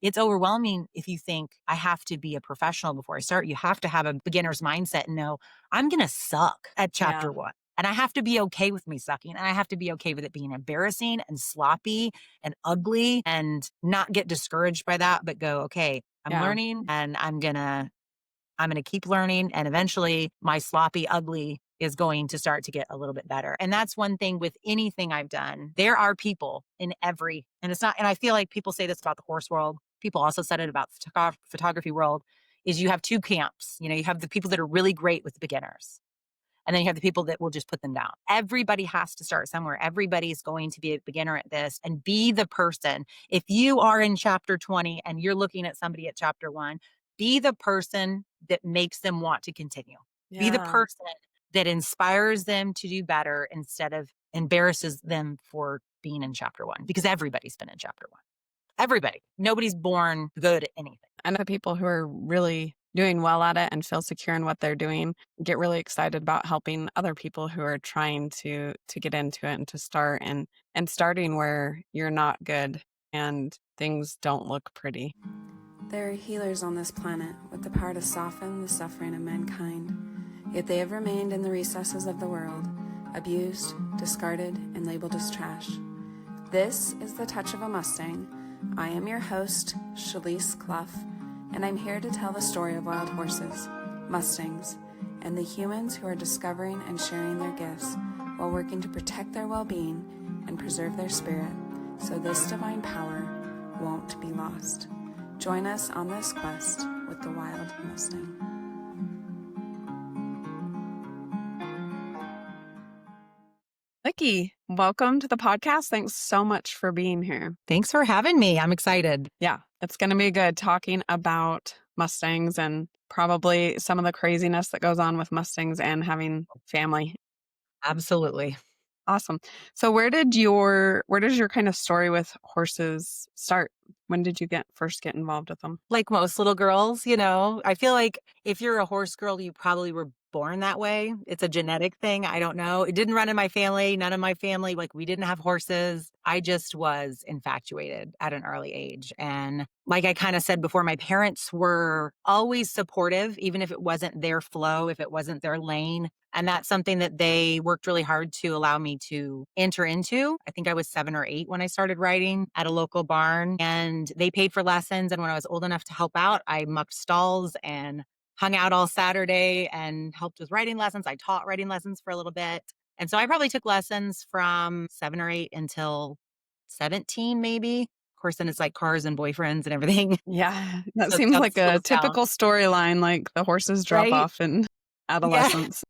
it's overwhelming if you think I have to be a professional before I start. You have to have a beginner's mindset and know I'm going to suck at Yeah. chapter 1. And I have to be okay with me sucking. And I have to be okay with it being embarrassing and sloppy and ugly and not get discouraged by that, but go, okay, I'm Yeah. learning and I'm going to keep learning. And eventually my sloppy, ugly is going to start to get a little bit better. And that's one thing with anything I've done. There are people in and it's not, and I feel like people say this about the horse world. People also said it about photography world is you have two camps. You have the people that are really great with the beginners. And then you have the people that will just put them down. Everybody has to start somewhere. Everybody's going to be a beginner at this and be the person. If you are in chapter 20 and you're looking at somebody at chapter 1, be the person that makes them want to continue. Be the Yeah. person that inspires them to do better instead of embarrasses them for being in chapter 1, because everybody's been in chapter 1. Everybody. Nobody's born good at anything. I know people who are really doing well at it and feel secure in what they're doing get really excited about helping other people who are trying to get into it and to start and starting where you're not good and things don't look pretty. There are healers on this planet with the power to soften the suffering of mankind, yet they have remained in the recesses of the world, abused, discarded, and labeled as trash. This is The Touch of a Mustang. I am your host, Shalise Clough, and I'm here to tell the story of wild horses, Mustangs, and the humans who are discovering and sharing their gifts while working to protect their well-being and preserve their spirit, so this divine power won't be lost. Join us on this quest with the wild Mustang. Nicci, welcome to the podcast. Thanks so much for being here. Thanks for having me. I'm excited. Yeah, it's going to be good talking about Mustangs and probably some of the craziness that goes on with Mustangs and having family. Absolutely. Awesome. So where does your kind of story with horses start? When did you first get involved with them? Like most little girls, I feel like if you're a horse girl, you probably were born that way. It's a genetic thing. I don't know. It didn't run in my family. None of my family, we didn't have horses. I just was infatuated at an early age. And like I kind of said before, my parents were always supportive, even if it wasn't their flow, if it wasn't their lane. And that's something that they worked really hard to allow me to enter into. I think I was 7 or 8 when I started riding at a local barn, and they paid for lessons. And when I was old enough to help out, I mucked stalls and hung out all Saturday and helped with writing lessons. I taught writing lessons for a little bit. And so I probably took lessons from 7 or 8 until 17, maybe. Of course, then it's like cars and boyfriends and everything. Yeah, that So seems stuff like a slows down, typical storyline, like the horses drop right? off in Yeah. adolescence.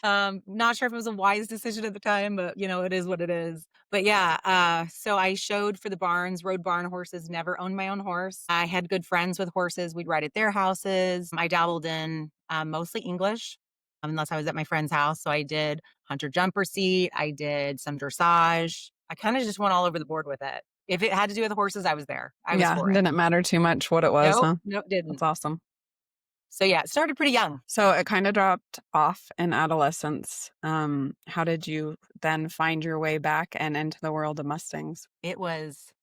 Not sure if it was a wise decision at the time, but it is what it is. But yeah, so I showed for the barns, rode barn horses, never owned my own horse. I had good friends with horses. We'd ride at their houses. I dabbled in mostly English, unless I was at my friend's house. So I did hunter jumper seat. I did some dressage. I kind of just went all over the board with it. If it had to do with horses, I was there. I was Yeah, for it. didn't matter too much what it was, Nope, huh? nope, didn't. That's awesome. So yeah, it started pretty young. So it kind of dropped off in adolescence. How did you then find your way back and into the world of Mustangs? It was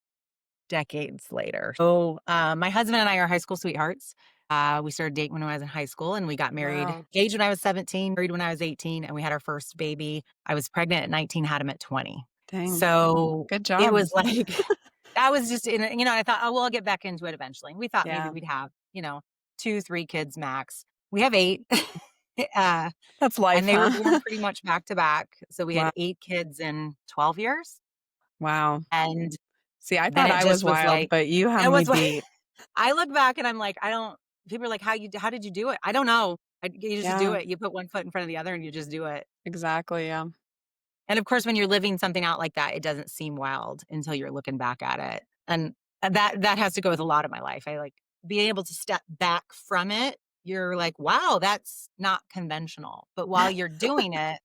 decades later. So my husband and I are high school sweethearts. We started dating when I was in high school, and we got married, Wow. engaged when I was 17, married when I was 18, and we had our first baby. I was pregnant at 19, had him at 20. Dang. So Good job. it was like, that was just, I thought, oh, well, I'll get back into it eventually. And we thought maybe Yeah. we'd have, 2, 3 kids max. We have 8. That's life, and they were huh? born pretty much back to back. So we Wow. had 8 kids in 12 years. Wow. And See, I then thought it I just was was wild, like, but you have it me was like, beat. I look back and I'm like, people are like, how did you do it? I don't know. You just do Yeah, it. You put one foot in front of the other and you just do it. exactly. Yeah. And of course, when you're living something out like that, it doesn't seem wild until you're looking back at it. And that has to go with a lot of my life. I like being able to step back from it. You're like, wow, that's not conventional. But while you're doing it,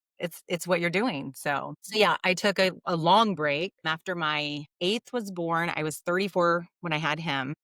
it's what you're doing. So yeah, I took a long break. After my 8th was born, I was 34 when I had him.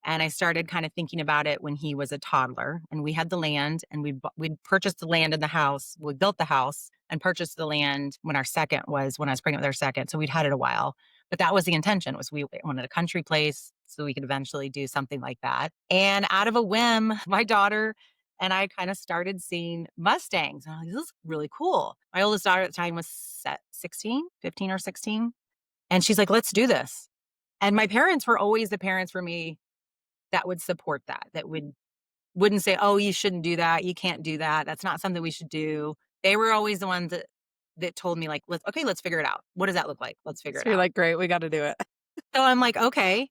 And I started kind of thinking about it when he was a toddler, and we had the land, and we'd purchased the land in the house. We built the house and purchased the land when I was pregnant with our second. So we'd had it a while, but that was the intention, was we wanted a country place so we could eventually do something like that. And out of a whim, my daughter and I kind of started seeing Mustangs. And I'm like, this is really cool. My oldest daughter at the time was 16, 15 or 16. And she's like, let's do this. And my parents were always the parents for me that would support that, that wouldn't say, "Oh, you shouldn't do that. You can't do that. That's not something we should do." They were always the ones that told me like, let's figure it out. What does that look like? Let's figure So it you're out." like, great, we got to do it. So I'm like, "Okay."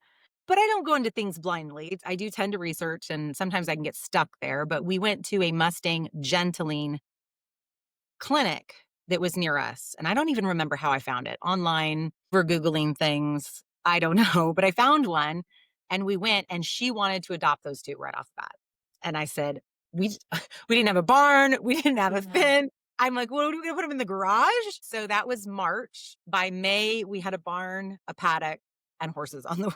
But I don't go into things blindly. I do tend to research and sometimes I can get stuck there, but we went to a Mustang gentling clinic that was near us. And I don't even remember how I found it. Online, we're Googling things. I don't know, but I found one and we went and she wanted to adopt those two right off the bat. And I said, we we didn't have a barn, we didn't have a fence. I'm like, well, are we gonna put them in the garage? So that was March. By May, we had a barn, a paddock, and horses on the way.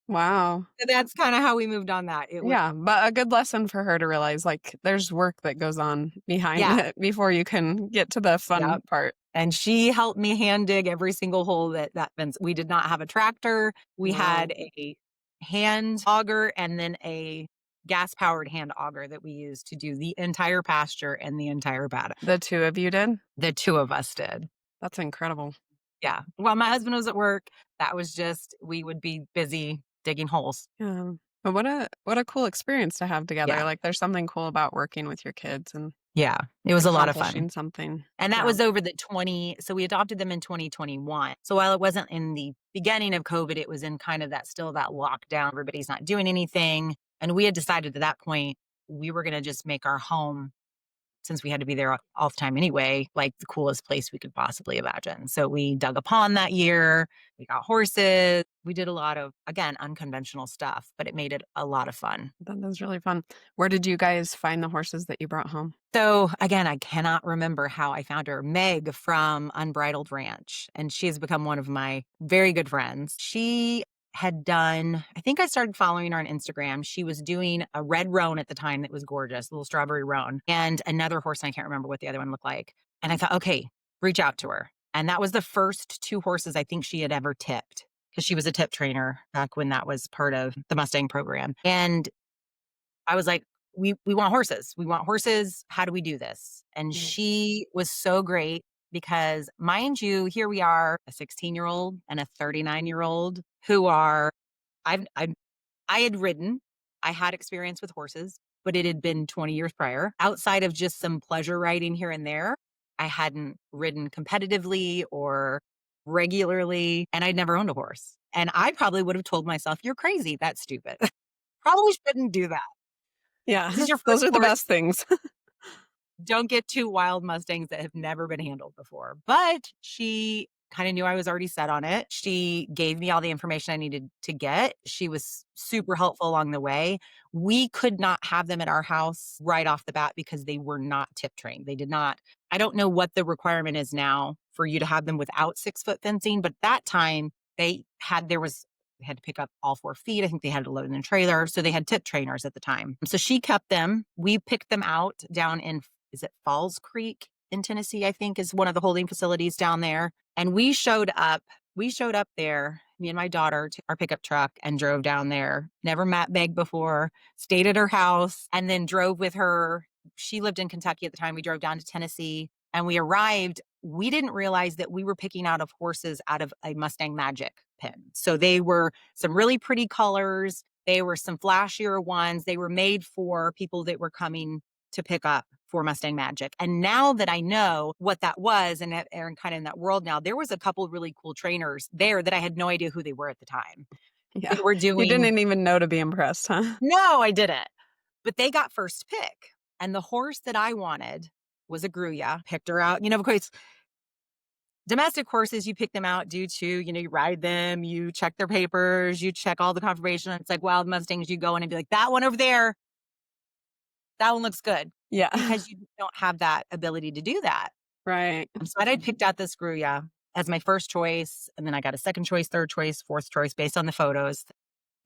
Wow. So that's kind of how we moved on that. It was Yeah, but a good lesson for her to realize, like, there's work that goes on behind yeah, it before you can get to the yeah. fun part. And she helped me hand dig every single hole that fence. We did not have a tractor. We Wow. had a hand auger and then a gas powered hand auger that we used to do the entire pasture and the entire paddock. The two of you did? The two of us did. That's incredible. Yeah. While my husband was at work, that was just, we would be busy digging holes. Yeah. But what a cool experience to have together. Yeah. Like, there's something cool about working with your kids and Yeah. It was a lot of fun. accomplishing something. And that Yeah. was over so we adopted them in 2021. So while it wasn't in the beginning of COVID, it was in kind of still that lockdown. Everybody's not doing anything. And we had decided at that point, we were going to just make our home, since we had to be there all the time anyway, like the coolest place we could possibly imagine. So we dug a pond that year. We got horses. We did a lot of, again, unconventional stuff, but it made it a lot of fun. That was really fun. Where did you guys find the horses that you brought home? So again, I cannot remember how I found her. Meg from Unbridled Ranch, and she has become one of my very good friends. She had done, I think I started following her on Instagram. She was doing a red roan at the time that was gorgeous, a little strawberry roan, and another horse. And I can't remember what the other one looked like. And I thought, okay, reach out to her. And that was the first two horses I think she had ever tipped, because she was a tip trainer back when that was part of the Mustang program. And I was like, we want horses. We want horses. How do we do this? And she was so great because, mind you, here we are, a 16-year-old and a 39-year-old who are, I had ridden, I had experience with horses, but it had been 20 years prior. Outside of just some pleasure riding here and there, I hadn't ridden competitively or regularly, and I'd never owned a horse. And I probably would have told myself, you're crazy. That's stupid. Probably shouldn't do that. Yeah, This is your those first are the horse. best things. Don't get two wild Mustangs that have never been handled before. But she kind of knew I was already set on it. She gave me all the information I needed to get. She was super helpful along the way. We could not have them at our house right off the bat because they were not tip trained. They did not. I don't know what the requirement is now for you to have them without 6-foot fencing, but that time they had to pick up all 4 feet. I think they had to load in a trailer. So they had tip trainers at the time. So she kept them. We picked them out down in, is it Falls Creek in Tennessee, I think is one of the holding facilities down there. And we showed up there, me and my daughter, to our pickup truck and drove down there. Never met Meg before, stayed at her house, and then drove with her. She lived in Kentucky at the time. We drove down to Tennessee and we arrived. We didn't realize that we were picking out of horses out of a Mustang Magic pen. So they were some really pretty colors. They were some flashier ones. They were made for people that were coming to pick up for Mustang Magic. And now that I know what that was and are kind of in that world now, there was a couple of really cool trainers there that I had no idea who they were at the time. Yeah, They were you doing, didn't even know to be impressed, huh? no, I didn't. But they got first pick. And the horse that I wanted was a Gruya. Picked her out. Of course, domestic horses, you pick them out due to, you ride them, you check their papers, you check all the confirmation. It's like wild Mustangs, you go in and be like, that one over there, that one looks good. Yeah. Because you don't have that ability to do that. Right. So I picked out this Gruya as my first choice. And then I got a second choice, third choice, fourth choice based on the photos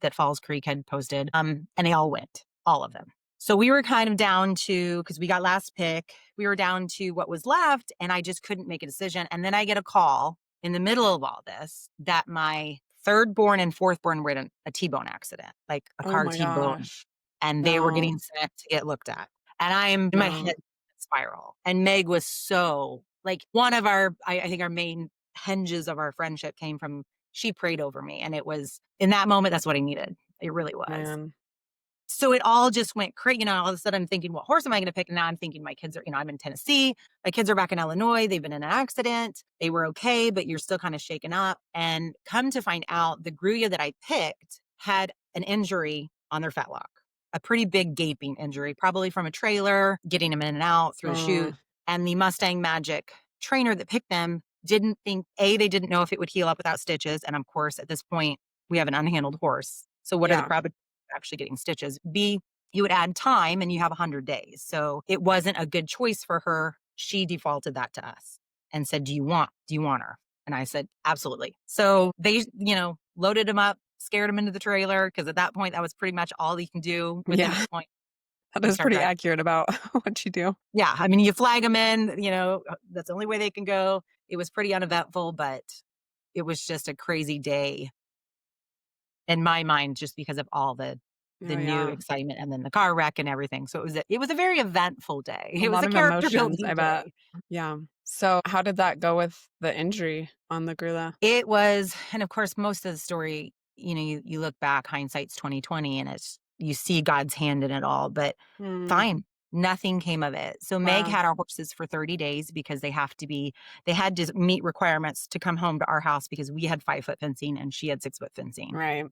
that Falls Creek had posted. And they all went, all of them. So we were kind of down to, because we got last pick, we were down to what was left and I just couldn't make a decision. And then I get a call in the middle of all this that my third born and fourth born were in a T-bone accident, like a Oh car my T-bone, gosh. and they were No, getting sent to get looked at. And I'm in my no. head spiral. And Meg was so like one of our, I think our main hinges of our friendship came from she prayed over me. And it was in that moment, that's what I needed. It really was. Man. So it all just went crazy. All of a sudden I'm thinking, what horse am I going to pick? And now I'm thinking my kids are, I'm in Tennessee. My kids are back in Illinois. They've been in an accident. They were okay, but you're still kind of shaken up. And come to find out, the Gruya that I picked had an injury on their fetlock, a pretty big gaping injury, probably from a trailer, getting them in and out through the Oh, chute. And the Mustang Magic trainer that picked them didn't think, they didn't know if it would heal up without stitches. And of course, at this point, we have an unhandled horse. So what are the yeah. probabilities of actually getting stitches? B, you would add time and you have 100 days. So it wasn't a good choice for her. She defaulted that to us and said, do you want her? And I said, absolutely. So they, loaded him up, scared him into the trailer. Cause at that point, that was pretty much all you can do with him at Yeah. the point. That You is start pretty driving. accurate about what you do. Yeah. I mean, you flag them in, that's the only way they can go. It was pretty uneventful, but it was just a crazy day in my mind, just because of all the Oh, new yeah. excitement and then the car wreck and everything. So it was a very eventful day. A It was lot a of character emotions, building I bet. day. Yeah. So how did that go with the injury on the Grula? It was, and of course, most of the story, you look back, hindsight's 2020, and you see God's hand in it all, but Mm, fine. Nothing came of it. So Meg wow. had our horses for 30 days because they had to meet requirements to come home to our house because we had 5-foot fencing and she had 6-foot fencing. Right.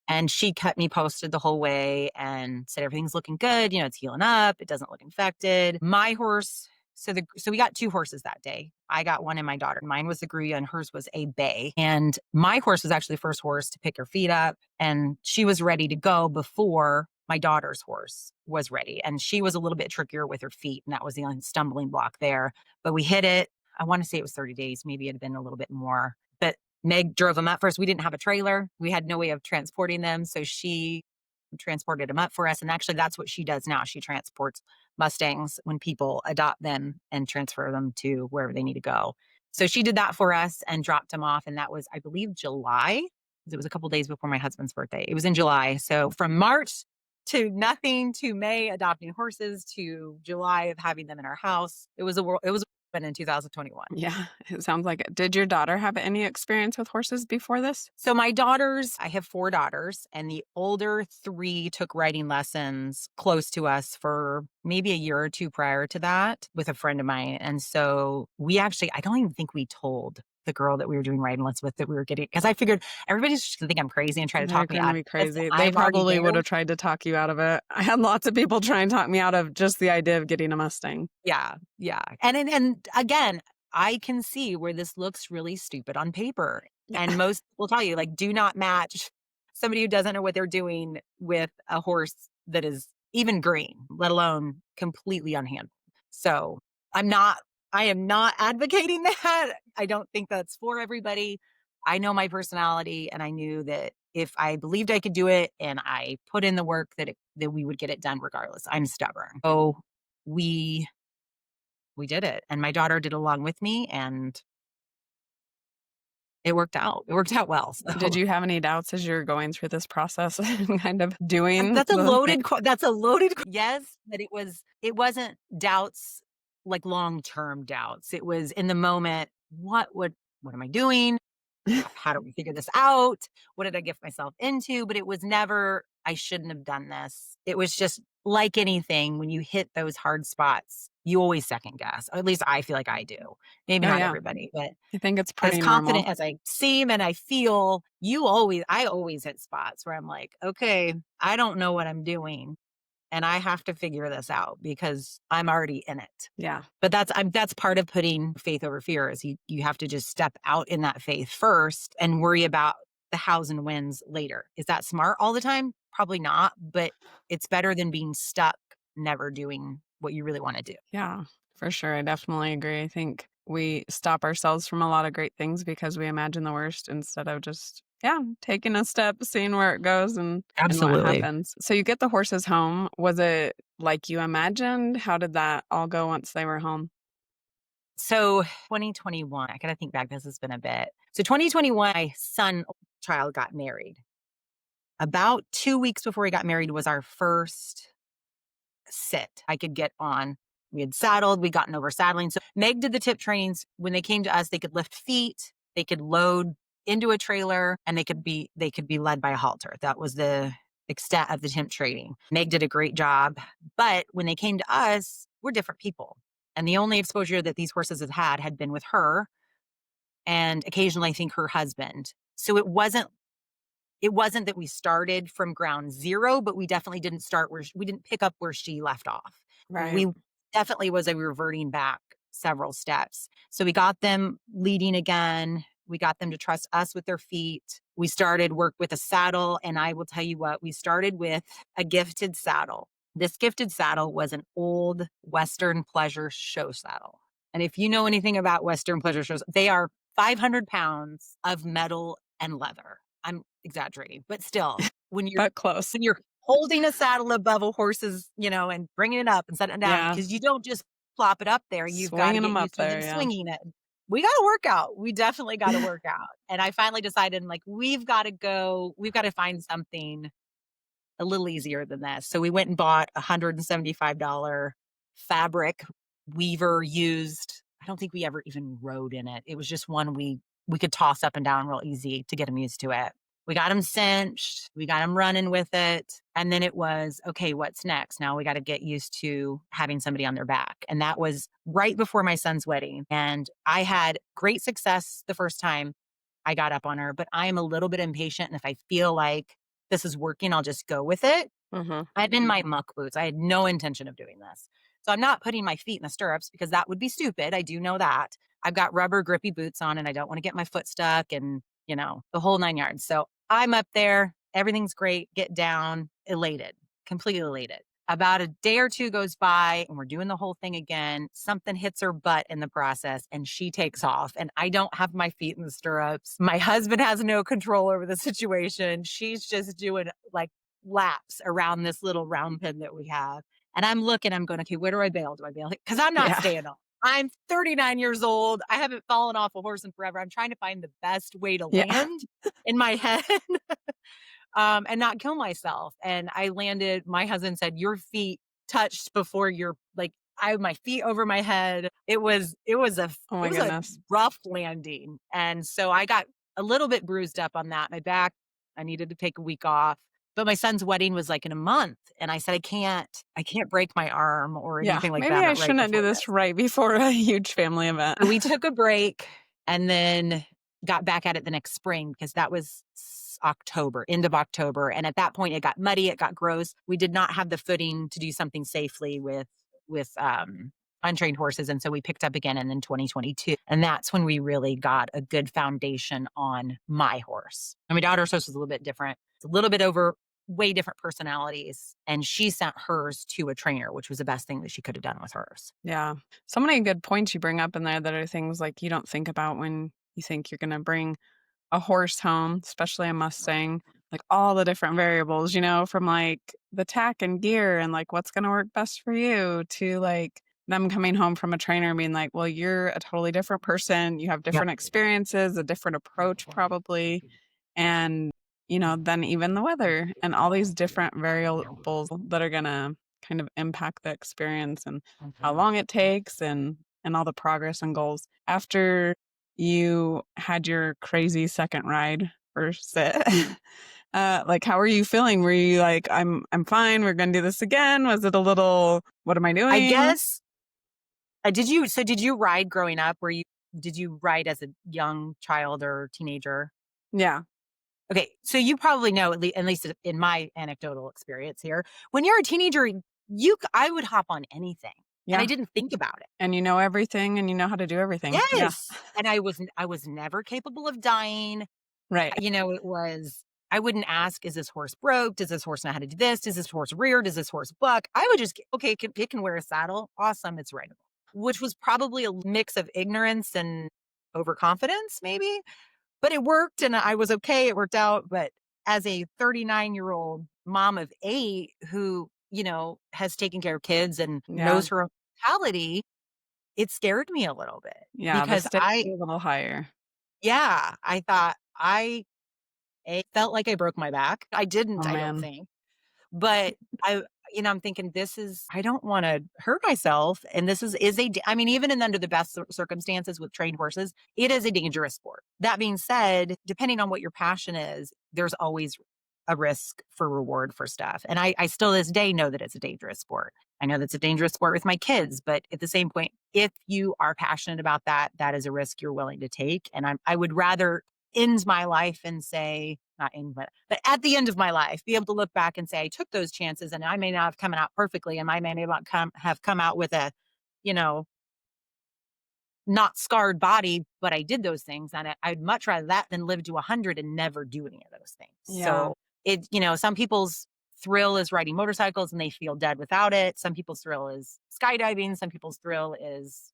And she kept me posted the whole way and said, everything's looking good. It's healing up. It doesn't look infected. My horse, so we got 2 horses that day. I got one and my daughter. Mine was the Gruya and hers was a bay. And my horse was actually the first horse to pick her feet up. And she was ready to go before my daughter's horse was ready. And she was a little bit trickier with her feet. And that was the only stumbling block there. But we hit it. I want to say it was 30 days. Maybe it had been a little bit more. But Meg drove them up first. We didn't have a trailer. We had no way of transporting them. So she transported them up for us. And actually, that's what she does now. She transports Mustangs when people adopt them and transfer them to wherever they need to go. So she did that for us and dropped them off. And that was, I believe, July. It was a couple days before my husband's birthday. It was in July. So from March to nothing to May adopting horses to July of having them in our house. It was a whirlwind in 2021. Yeah, it sounds like it. Did your daughter have any experience with horses before this? So I have 4 daughters, and the older 3 took riding lessons close to us for maybe a year or 2 prior to that with a friend of mine. And so I don't even think we told the girl that we were doing riding lessons with that we were getting, because I figured everybody's just gonna think I'm crazy and try to They're talk me gonna out be of this. crazy. They I'm already probably there. would have tried to talk you out of it. I had lots of people try and talk me out of just the idea of getting a Mustang. Yeah, yeah. And again, I can see where this looks really stupid on paper. Yeah. And most will tell you, like, do not match somebody who doesn't know what they're doing with a horse that is even green, let alone completely unhandled. So I am not advocating that. I don't think that's for everybody. I know my personality, and I knew that if I believed I could do it and I put in the work that we would get it done regardless. I'm stubborn. So we we did it, and my daughter did along with me, and it worked out. It worked out well. Did So you have any doubts as you're going through this process and kind of doing that's a the thing? yes, but it wasn't doubts, like long-term doubts. It was in the moment, what am I doing? How do we figure this out? What did I get myself into? But it was never, I shouldn't have done this. It was just like anything, when you hit those hard spots, you always second guess. Or at least I feel like I do. Maybe Oh, not yeah. everybody, but I think it's as pretty confident normal. as I seem and I feel, I always hit spots where I'm like, okay, I don't know what I'm doing and I have to figure this out because I'm already in it. Yeah. But that's part of putting faith over fear, is you have to just step out in that faith first and worry about the hows and whens later. Is that smart all the time? Probably not, but it's better than being stuck never doing what you really want to do. Yeah, for sure. I definitely agree. I think we stop ourselves from a lot of great things because we imagine the worst instead of just, yeah, taking a step, seeing where it goes and what Absolutely. happens. So you get the horses home. Was it like you imagined? How did that all go once they were home? So 2021, I gotta think back. This has been a bit. So 2021, my son child got married. About 2 weeks before he got married was our first sit I could get on. We had saddled, we'd gotten over saddling. So Meg did the tip trainings. When they came to us, they could lift feet, they could load into a trailer, and they could be led by a halter. That was the extent of the tip training. Meg did a great job. But when they came to us, we're different people. And the only exposure that these horses had been with her and occasionally I think her husband. So it wasn't that we started from ground zero, but we definitely didn't start where we didn't pick up where she left off. Right. We definitely was a reverting back several steps. So we got them leading again. We got them to trust us with their feet. We started work with a saddle. And I will tell you what, we started with a gifted saddle. This gifted saddle was an old Western pleasure show saddle. And if you know anything about Western pleasure shows, they are 500 pounds of metal and leather. I'm exaggerating, but still, when you're But close. when you're holding a saddle above a horse's, and bringing it up and setting it down, Yeah. because you don't just plop it up there. You've got to Swinging get them up used to there. him Yeah. swinging it. We got to work out. We definitely got to work out. And I finally decided, like, we've got to find something a little easier than this. So we went and bought a $175 fabric weaver used. I don't think we ever even rode in it. It was just one we could toss up and down real easy to get them used to it. We got them cinched, we got them running with it. And then it was, okay, what's next? Now we got to get used to having somebody on their back. And that was right before my son's wedding. And I had great success the first time I got up on her, but I am a little bit impatient. And if I feel like this is working, I'll just go with it. Hmm. I'm in my muck boots. I had no intention of doing this. So I'm not putting my feet in the stirrups because that would be stupid. I do know that. I've got rubber grippy boots on and I don't want to get my foot stuck and, the whole 9 yards. So I'm up there. Everything's great. Get down, elated, completely elated. About a day or two goes by and we're doing the whole thing again. Something hits her butt in the process and she takes off. And I don't have my feet in the stirrups. My husband has no control over the situation. She's just doing like laps around this little round pen that we have. And I'm looking, I'm going, okay, where do I bail? Do I bail? Because I'm not Yeah. staying on. I'm 39 years old. I haven't fallen off a horse in forever. I'm trying to find the best way to Yeah. land in my head and not kill myself. And I landed, my husband said, your feet touched before your, like, I had my feet over my head. It was Oh my it was a goodness. rough landing. And so I got a little bit bruised up on that. My back, I needed to take a week off. But my son's wedding was like in a month. And I said, I can't break my arm or Yeah. anything like Maybe that. I Not right shouldn't do before this this. right before a huge family event. So we took a break and then got back at it the next spring because that was October, end of October. And at that point it got muddy, it got gross. We did not have the footing to do something safely with untrained horses. And so we picked up again in 2022. And that's when we really got a good foundation on my horse. And my daughter's horse was a little bit different. It's a little bit over way different personalities. And she sent hers to a trainer, which was the best thing that she could have done with hers. Yeah. So many good points you bring up in there that are things like you don't think about when you think you're going to bring a horse home, especially a Mustang, like all the different variables, from like the tack and gear and like what's going to work best for you to like them coming home from a trainer and being like, well, you're a totally different person. You have Yep. different experiences, a different approach probably. And, then even the weather and all these different variables that are going to kind of impact the experience and how long it takes and all the progress and goals. After you had your crazy second ride or sit, like how were you feeling? Were you like, I'm fine, we're gonna do this again? Was it a little, what am I I doing? guess did you ride growing up? Did you ride as a young child or teenager? Yeah. Okay, so you probably know, at least in my anecdotal experience here, when you're a teenager, I would hop on anything, and I Yeah. didn't think about it. And you know everything and you know how to do everything. Yeah. Yes, and I was never capable of dying. Right. It was I wouldn't ask, "Is this horse broke? Does this horse know how to do this? Does this horse rear? Does this horse buck?" I would just, "Okay, it can wear a saddle. Awesome, it's rideable." Which was probably a mix of ignorance and overconfidence, maybe. But it worked and I was okay. It worked out. But as a 39-year-old mom of 8 who, has taken care of kids and Yeah. knows her own mentality, it scared me a little bit Yeah, the because stakes are a little higher. yeah, I thought it felt like I broke my back. I Oh, didn't, I don't man. think. But I'm thinking I don't wanna hurt myself, and this is a d I mean, even in under the best circumstances with trained horses, it is a dangerous sport. That being said, depending on what your passion is, there's always a risk for reward for stuff, and I still this day know that it's a dangerous sport. I know that's a dangerous sport with my kids, but at the same point, if you are passionate about that, that is a risk you're willing to take, and I would rather end my life and say not end, but at the end of my life, be able to look back and say, I took those chances and I may not have come out perfectly and I may not have come out with a, you know, not scarred body, but I did those things. And I'd much rather that than live to 100 and never do any of those things. Yeah. So some people's thrill is riding motorcycles and they feel dead without it. Some people's thrill is skydiving. Some people's thrill is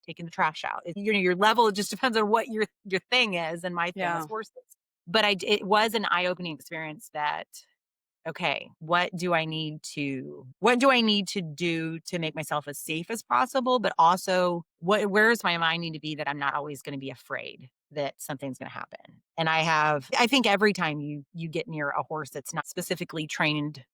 taking the trash out. Your level just depends on what your thing is. And my thing was Yeah. horses. But it was an eye-opening experience that, okay, what do I need to do to make myself as safe as possible? But also where is my mind need to be that I'm not always going to be afraid that something's going to happen. And I think every time you get near a horse that's not specifically trained,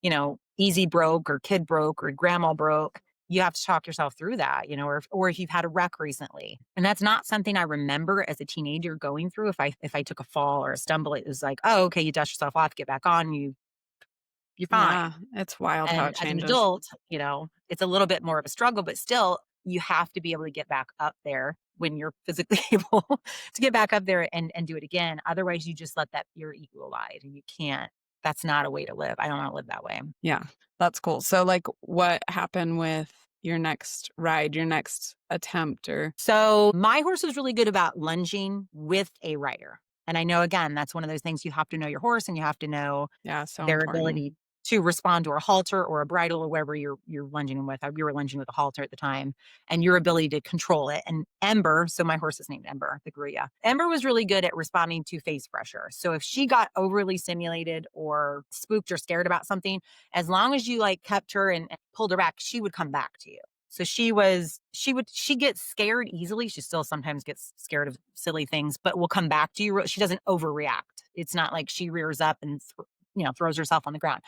easy broke or kid broke or grandma broke, you have to talk yourself through that, or if you've had a wreck recently. And that's not something I remember as a teenager going through. If I took a fall or a stumble, it was like, oh, okay, you dust yourself off, get back on, you're fine. Yeah. It's wild how And it as an changes. adult, it's a little bit more of a struggle, but still you have to be able to get back up there when you're physically able to get back up there and do it again. Otherwise you just let that your ego lie and you can't. That's not a way to live. I don't want to live that way. Yeah. That's cool. So, like, what happened with your next ride, your next attempt or So my horse was really good about lunging with a rider. And I know, again, that's one of those things you have to know your horse and you have to know yeah, so their important. ability to respond to a halter or a bridle or wherever you're lunging with. You were lunging with a halter at the time, and your ability to control it. And Ember, so my horse is named Ember, the Gruya. Ember was really good at responding to face pressure. So if she got overly stimulated or spooked or scared about something, as long as you kept her and pulled her back, she would come back to you. So she gets scared easily. She still sometimes gets scared of silly things, but will come back to you. She doesn't overreact. It's not like she rears up and throws herself on the ground.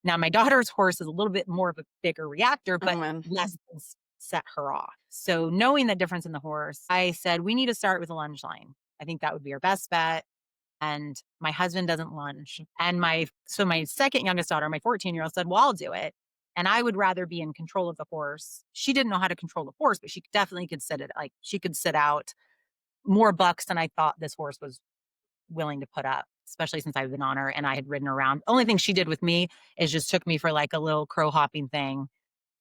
Now, my daughter's horse is a little bit more of a bigger reactor, Oh, but man. less than set her off. So knowing the difference in the horse, I said, we need to start with a lunge line. I think that would be our best bet. And my husband doesn't lunge. And my second youngest daughter, my 14-year-old said, well, I'll do it. And I would rather be in control of the horse. She didn't know how to control the horse, but she definitely could sit it. Like she could sit out more bucks than I thought this horse was willing to put up, especially since I've been on her and I had ridden around. Only thing she did with me is just took me for like a little crow hopping thing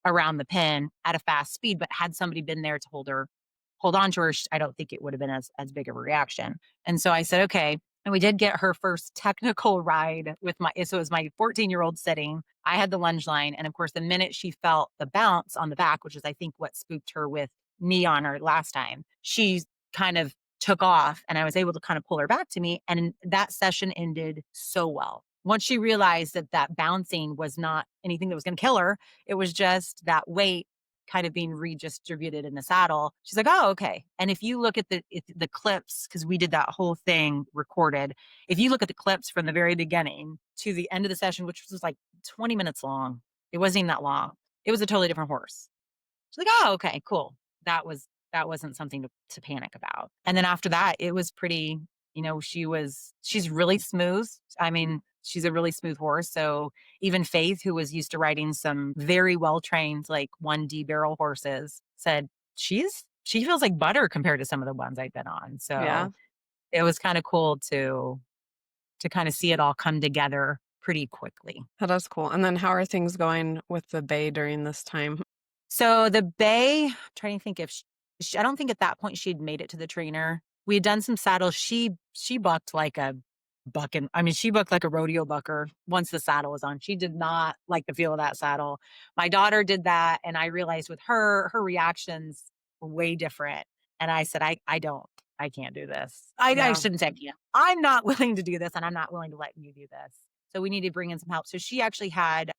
around the pen at a fast speed, but had somebody been there to hold on to her, I don't think it would have been as big of a reaction. And so I said, okay. And we did get her first technical ride so it was my 14-year-old sitting. I had the lunge line. And of course, the minute she felt the bounce on the back, which is I think what spooked her with me on her last time, she kind of took off and I was able to kind of pull her back to me. And that session ended so well. Once she realized that bouncing was not anything that was going to kill her, it was just that weight kind of being redistributed in the saddle. She's like, oh, okay. And if you look at the clips, because we did that whole thing recorded, if you look at the clips from the very beginning to the end of the session, which was like 20 minutes long, it wasn't even that long. It was a totally different horse. She's like, oh, okay, cool. That wasn't something to panic about. And then after that, it was pretty, she's really smooth. I mean, she's a really smooth horse. So even Faith, who was used to riding some very well-trained, like 1D barrel horses, said she feels like butter compared to some of the ones I've been on. Yeah. So it was kind of cool to kind of see it all come together pretty quickly. That is cool. And then how are things going with the bay during this time? So the bay, I'm trying to think if I don't think at that point she'd made it to the trainer. We had done some saddles. She bucked like a bucking. I mean, she bucked like a rodeo bucker once the saddle was on. She did not like the feel of that saddle. My daughter did that, and I realized with her reactions were way different. And I said, I can't do this. I Yeah. shouldn't say, yeah, I'm not willing to do this, and I'm not willing to let you do this. So we need to bring in some help. So she actually had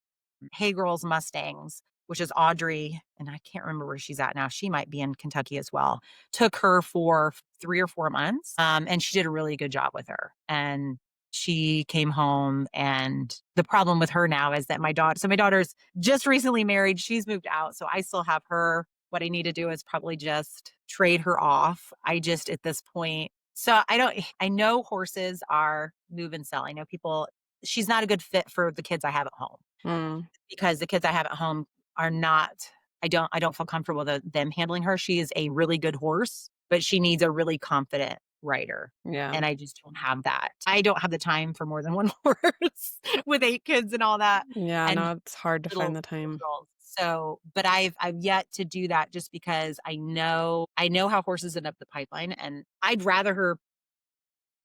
Hey Girls Mustangs which is Audrey, and I can't remember where she's at now. She might be in Kentucky as well. Took her for 3 or 4 months, and she did a really good job with her. And she came home, and the problem with her now is that my daughter's just recently married. She's moved out, so I still have her. What I need to do is probably just trade her off. I just at this point, so I know horses are move and sell. I know people, she's not a good fit for the kids I have at home Mm, because the kids I have at home are not, I don't feel comfortable them handling her. She is a really good horse, but she needs a really confident rider. yeah. And I just don't have that. I don't have the time for more than one horse with 8 kids and all that, Yeah, and no, it's hard to find the little time. girls. So, but I've yet to do that just because I know how horses end up the pipeline, and I'd rather her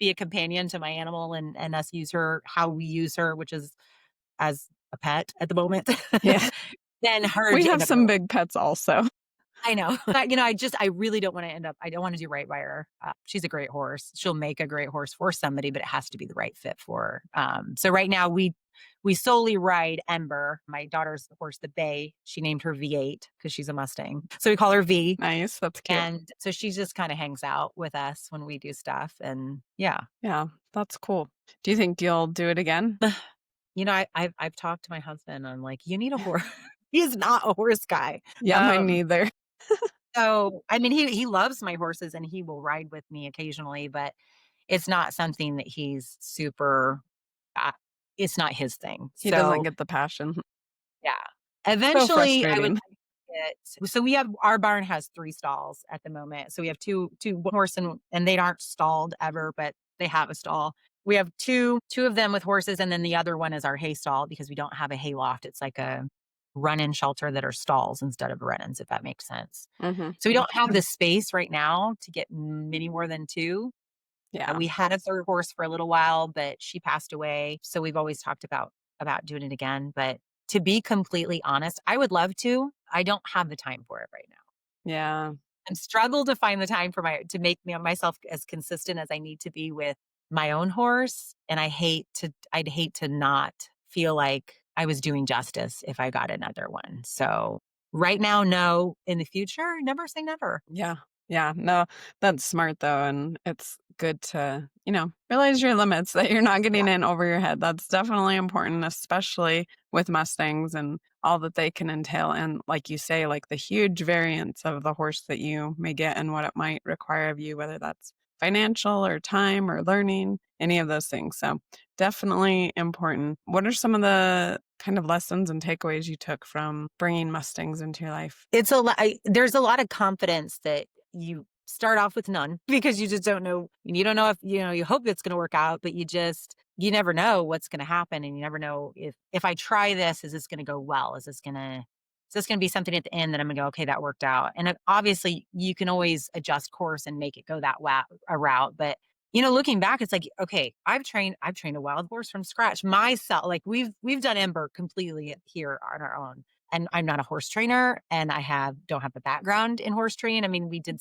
be a companion to my animal and us use her how we use her, which is as a pet at the moment, Yeah. than her We to have end up in a. some big pets also. I know. I really don't wanna end up, I don't wanna do right by her. She's a great horse. She'll make a great horse for somebody, but it has to be the right fit for her. So right now we solely ride Ember, my daughter's horse, the Bay. She named her V8 because she's a Mustang. So we call her V. Nice, that's cute. And so she just kinda hangs out with us when we do stuff, and yeah. Yeah, that's cool. Do you think you'll do it again? I've talked to my husband, I'm like, "You need a horse." He is not a horse guy. Yeah, mine neither. So, I mean, he loves my horses and he will ride with me occasionally, but it's not something that he's super, uh, it's not his thing. He doesn't So, get the passion. yeah. So Eventually, I would frustrating. like to get, so we have, our barn has 3 stalls at the moment. So we have 2 horse and they aren't stalled ever, but they have a stall. We have two of them with horses, and then the other one is our hay stall because we don't have a hay loft. It's like a run-in shelter that are stalls instead of run-ins, if that makes sense. Mhm. So we don't have the space right now to get many more than 2. Yeah. We had a 3rd horse for a little while, but she passed away, so we've always talked about doing it again, but to be completely honest, I would love to. I don't have the time for it right now. Yeah. And struggle to find the time for to make myself as consistent as I need to be with my own horse, and I'd hate to not feel like I was doing justice if I got another one. So, right now, no. In the future, never say never. Yeah. Yeah. No, that's smart though. And it's good to, realize your limits, that you're not Yeah, getting in over your head. That's definitely important, especially with Mustangs and all that they can entail. And like you say, like the huge variance of the horse that you may get and what it might require of you, whether that's financial or time or learning, any of those things. So definitely important. What are some of the kind of lessons and takeaways you took from bringing Mustangs into your life? it's a lot. There's a lot of confidence that you start off with none because you just don't know. And you don't know if, you hope it's going to work out, but you never know what's going to happen. And you never know if I try this, is this going to go well? Is this going to be something at the end that I'm going to go, okay, that worked out? And obviously you can always adjust course and make it go a route. But, looking back, it's like, okay, I've trained a wild horse from scratch myself. Like we've done Ember completely here on our own, and I'm not a horse trainer, and don't have the background in horse training. I mean, we did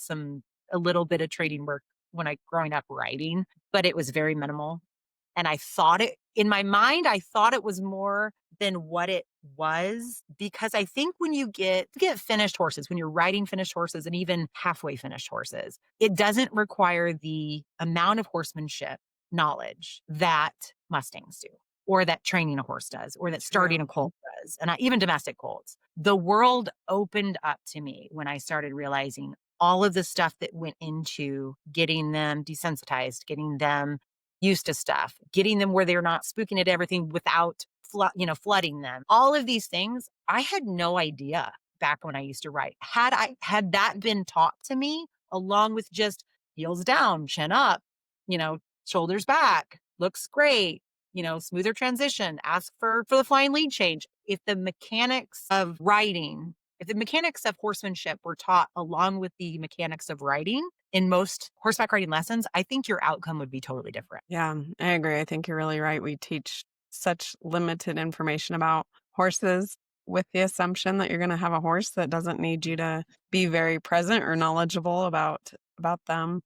a little bit of training work when I growing up riding, but it was very minimal. And in my mind, I thought it was more than what it was, because I think when you get finished horses, when you're riding finished horses and even halfway finished horses, it doesn't require the amount of horsemanship knowledge that Mustangs do, or that training a horse does, or that starting a True. colt does, and even domestic colts. The world opened up to me when I started realizing all of the stuff that went into getting them desensitized, getting them used to stuff, getting them where they're not spooking at everything without flooding them. All of these things, I had no idea back when I used to write. Had that been taught to me along with just heels down, chin up, shoulders back, looks great, smoother transition, ask for the flying lead change. If the mechanics of horsemanship were taught along with the mechanics of riding in most horseback riding lessons, I think your outcome would be totally different. Yeah, I agree. I think you're really right. We teach such limited information about horses with the assumption that you're going to have a horse that doesn't need you to be very present or knowledgeable about them.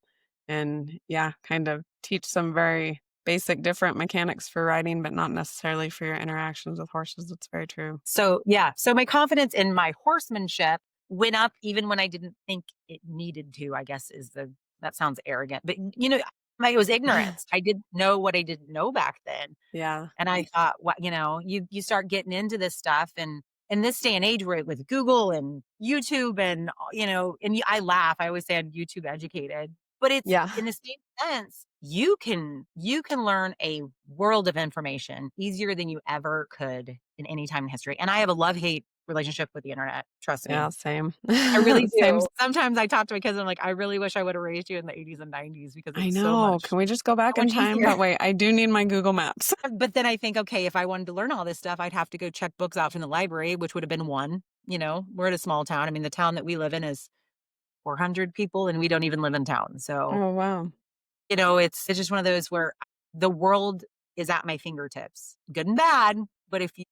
And yeah, kind of teach some very basic different mechanics for riding, but not necessarily for your interactions with horses. That's very true. So, yeah, so my confidence in my horsemanship went up even when I didn't think it needed to, I guess is the that sounds arrogant, but, it was ignorance. I didn't know what I didn't know back then. Yeah. And I thought, what you start getting into this stuff, and in this day and age where with Google and YouTube and I laugh. I always say I'm YouTube educated, but it's Yeah. in the same sense, you can learn a world of information easier than you ever could in any time in history. And I have a love-hate relationship with the internet. Trust me. Yeah, same. I really Same. do. Sometimes I talk to my kids, I'm like, I really wish I would have raised you in the 80s and 90s because I it's know. Can we just go back so in much time? easier. But wait, I do need my Google Maps. But then I think, okay, if I wanted to learn all this stuff, I'd have to go check books out from the library, which would have been one. We're at a small town. I mean, the town that we live in is 400 people, and we don't even live in town. So, Oh, wow. it's just one of those where the world is at my fingertips, good and bad. But if you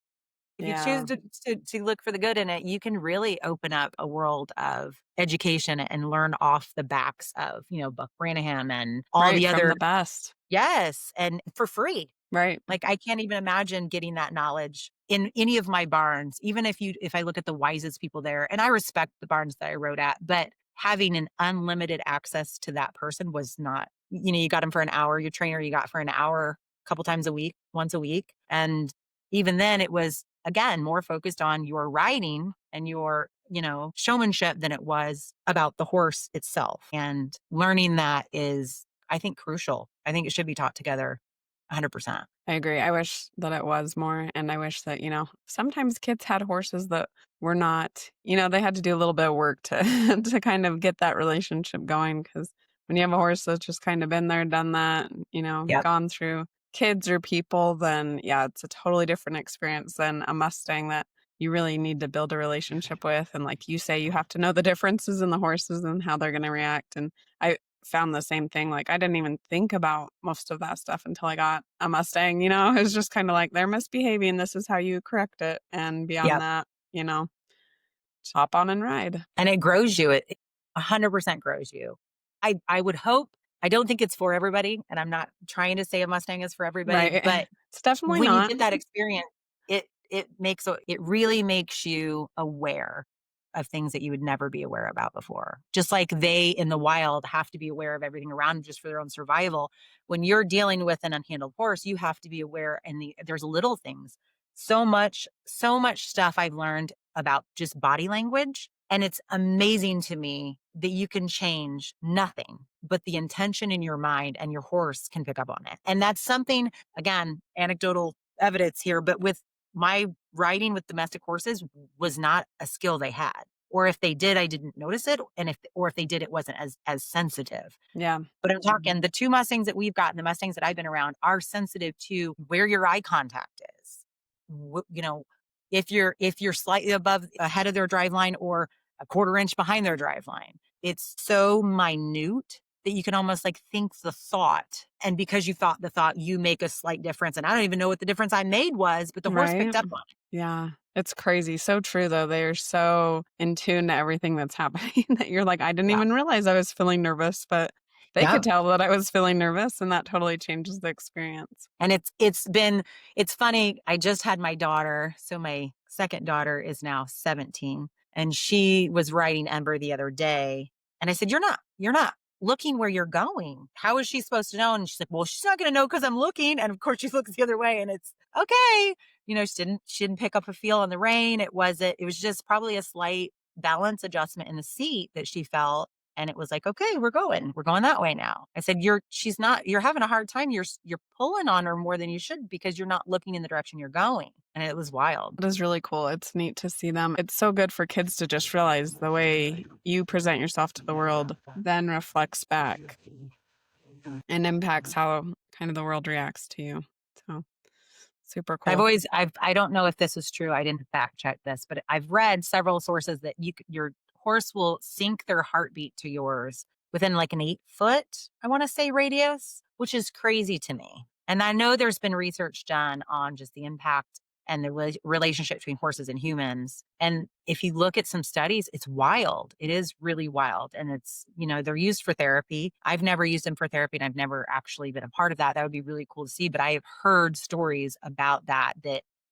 choose Yeah. to look for the good in it, you can really open up a world of education and learn off the backs of, Buck Brannahan and all Right. the From other. the best. Yes, and for free. Right. Like, I can't even imagine getting that knowledge in any of my barns, even if I look at the wisest people there, and I respect the barns that I rode at, but having an unlimited access to that person was not, you got them for an hour, your trainer you got for an hour, a couple times a week, once a week. And even then it was, again, more focused on your riding and your, showmanship than it was about the horse itself. And learning that is, I think, crucial. I think it should be taught together 100%. I agree. I wish that it was more. And I wish that, sometimes kids had horses that were not, they had to do a little bit of work to to kind of get that relationship going. Cause when you have a horse that's just kind of been there, done that, Yep. gone through kids or people, then yeah, it's a totally different experience than a Mustang that you really need to build a relationship with. And like you say, you have to know the differences in the horses and how they're going to react. And I found the same thing. Like, I didn't even think about most of that stuff until I got a Mustang, It was just kind of like, they're misbehaving. This is how you correct it. And beyond Yep. that, just hop on and ride. And it grows you. It 100% grows you. I would hope. I don't think it's for everybody, and I'm not trying to say a Mustang is for everybody, Right. but It's definitely when you not. get that experience, it really makes you aware of things that you would never be aware about before. Just like they in the wild have to be aware of everything around them just for their own survival. When you're dealing with an unhandled horse, you have to be aware, and there's little things. So much stuff I've learned about just body language. And it's amazing to me that you can change nothing but the intention in your mind, and your horse can pick up on it. And that's something, again, anecdotal evidence here, but with my riding with domestic horses was not a skill they had. Or if they did, I didn't notice it. And if they did, it wasn't as sensitive. Yeah. But I'm talking the two Mustangs that we've got, and the Mustangs that I've been around are sensitive to where your eye contact is. If you're slightly above ahead of their drive line or a quarter inch behind their drive line, it's so minute that you can almost like think the thought. And because you thought the thought, you make a slight difference. And I don't even know what the difference I made was, but the horse Right. picked up on it. Yeah. It's crazy. So true, though. They're so in tune to everything that's happening that you're like, I didn't Yeah. even realize I was feeling nervous, but they Yeah. could tell that I was feeling nervous, and that totally changes the experience. And it's funny. I just had my daughter. So my second daughter is now 17, and she was riding Ember the other day. And I said, you're not looking where you're going. How is she supposed to know? And she's like, well, she's not going to know because I'm looking. And of course she looks the other way, and it's okay. She didn't pick up a feel on the rein. It was just probably a slight balance adjustment in the seat that she felt. And it was like, okay, we're going that way now. I said, you're having a hard time. You're pulling on her more than you should because you're not looking in the direction you're going. And it was wild. It is really cool. It's neat to see them. It's so good for kids to just realize the way you present yourself to the world then reflects back and impacts how kind of the world reacts to you. So super cool. I don't know if this is true. I didn't fact check this, but I've read several sources that your horse will sync their heartbeat to yours within like an 8 foot, I want to say, radius, which is crazy to me. And I know there's been research done on just the impact and the relationship between horses and humans. And if you look at some studies, it's wild. It is really wild. And it's, they're used for therapy. I've never used them for therapy and I've never actually been a part of that. That would be really cool to see. But I have heard stories about that